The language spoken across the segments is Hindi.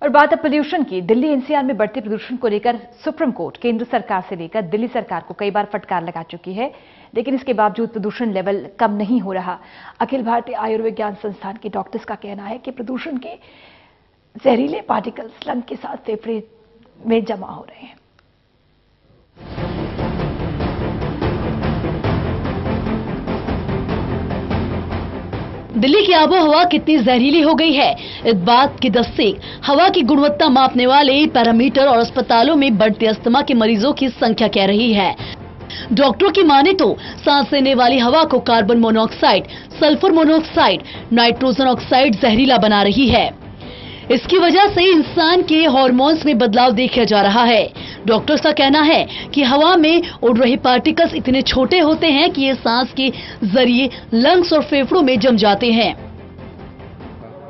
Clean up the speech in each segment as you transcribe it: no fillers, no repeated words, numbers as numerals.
और बात अब पोल्यूशन की। दिल्ली एनसीआर में बढ़ते प्रदूषण को लेकर सुप्रीम कोर्ट केंद्र सरकार से लेकर दिल्ली सरकार को कई बार फटकार लगा चुकी है, लेकिन इसके बावजूद प्रदूषण लेवल कम नहीं हो रहा। अखिल भारतीय आयुर्विज्ञान संस्थान के डॉक्टर्स का कहना है कि प्रदूषण के जहरीले पार्टिकल्स लंग के साथ फेफड़े में जमा हो रहे हैं। दिल्ली की आबोहवा कितनी जहरीली हो गई है, इस बात की तस्दीक हवा की गुणवत्ता मापने वाले पैरामीटर और अस्पतालों में बढ़ते अस्थमा के मरीजों की संख्या कह रही है। डॉक्टरों की माने तो सांस लेने वाली हवा को carbon monoxide, sulphur monoxide, nitrogen oxide जहरीला बना रही है। इसकी वजह से इंसान के हार्मोन्स में बदलाव देखा जा रहा है। डॉक्टर्स का कहना है कि हवा में उड़ रहे पार्टिकल्स इतने छोटे होते हैं कि ये सांस के जरिए लंग्स और फेफड़ों में जम जाते हैं।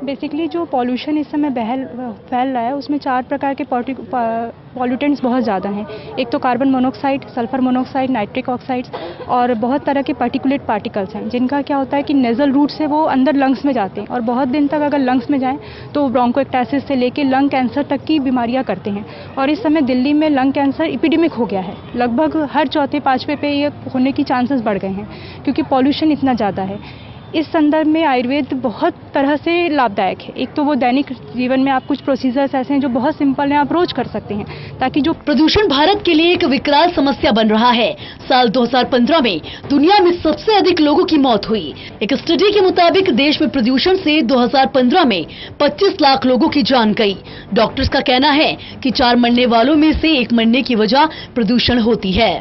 बेसिकली जो पॉल्यूशन इस समय फैल रहा है उसमें 4 प्रकार के पॉल्यूटेंट्स बहुत ज़्यादा हैं। एक तो carbon monoxide, sulphur monoxide, nitric oxides और बहुत तरह के पार्टिकुलेट पार्टिकल्स हैं, जिनका क्या होता है कि नेजल रूट से वो अंदर लंग्स में जाते हैं और बहुत दिन तक अगर लंग्स में जाएं तो ब्रोंकोएक्टासिस से लेके लंग कैंसर तक की बीमारियां करते हैं। और इस समय दिल्ली में लंग कैंसर एपिडेमिक हो गया है। लगभग हर चौथे पांचवे पे ये होने की चांसेस बढ़ गए हैं क्योंकि पॉल्यूशन इतना ज़्यादा है। इस संदर्भ में आयुर्वेद बहुत तरह से लाभदायक है। एक तो वो दैनिक जीवन में आप कुछ प्रोसीजर्स ऐसे हैं जो बहुत सिंपल हैं, आप रोज कर सकते हैं, ताकि जो प्रदूषण भारत के लिए एक विकराल समस्या बन रहा है। साल 2015 में दुनिया में सबसे अधिक लोगों की मौत हुई। एक स्टडी के मुताबिक देश में प्रदूषण से 2015 में 25 लाख लोगों की जान गई। डॉक्टर्स का कहना है कि 4 मरने वालों में से 1 मरने की वजह प्रदूषण होती है।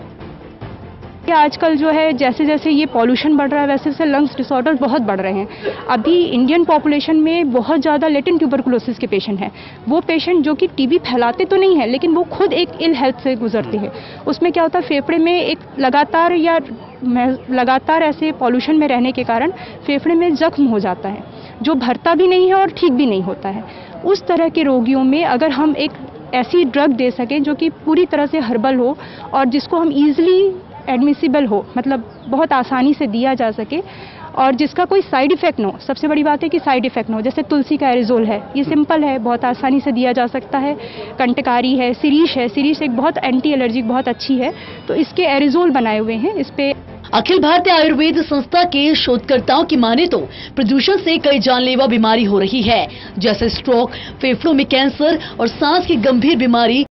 आजकल जो है जैसे जैसे ये पॉल्यूशन बढ़ रहा है वैसे वैसे लंग्स डिसऑर्डर्स बहुत बढ़ रहे हैं। अभी इंडियन पॉपुलेशन में बहुत ज़्यादा लेटेंट ट्यूबरकुलोसिस के पेशेंट हैं। वो पेशेंट जो कि टीबी फैलाते तो नहीं है लेकिन वो खुद एक इल हेल्थ से गुजरते हैं। उसमें क्या होता है, फेफड़े में एक लगातार ऐसे पॉल्यूशन में रहने के कारण फेफड़े में जख्म हो जाता है जो भरता भी नहीं है और ठीक भी नहीं होता है। उस तरह के रोगियों में अगर हम एक ऐसी ड्रग दे सकें जो कि पूरी तरह से हर्बल हो और जिसको हम ईजिली एडमिसिबल हो, मतलब बहुत आसानी से दिया जा सके और जिसका कोई साइड इफेक्ट ना हो। सबसे बड़ी बात है कि साइड इफेक्ट ना हो। जैसे तुलसी का एरिजोल है, ये सिंपल है, बहुत आसानी से दिया जा सकता है। कंटकारी है, शिरीष है, शिरीष एक बहुत एंटी एलर्जिक बहुत अच्छी है, तो इसके एरिजोल बनाए हुए हैं। इस पे अखिल भारतीय आयुर्वेद संस्था के शोधकर्ताओं की माने तो प्रदूषण से कई जानलेवा बीमारी हो रही है, जैसे स्ट्रोक, फेफड़ों में कैंसर और सांस की गंभीर बीमारी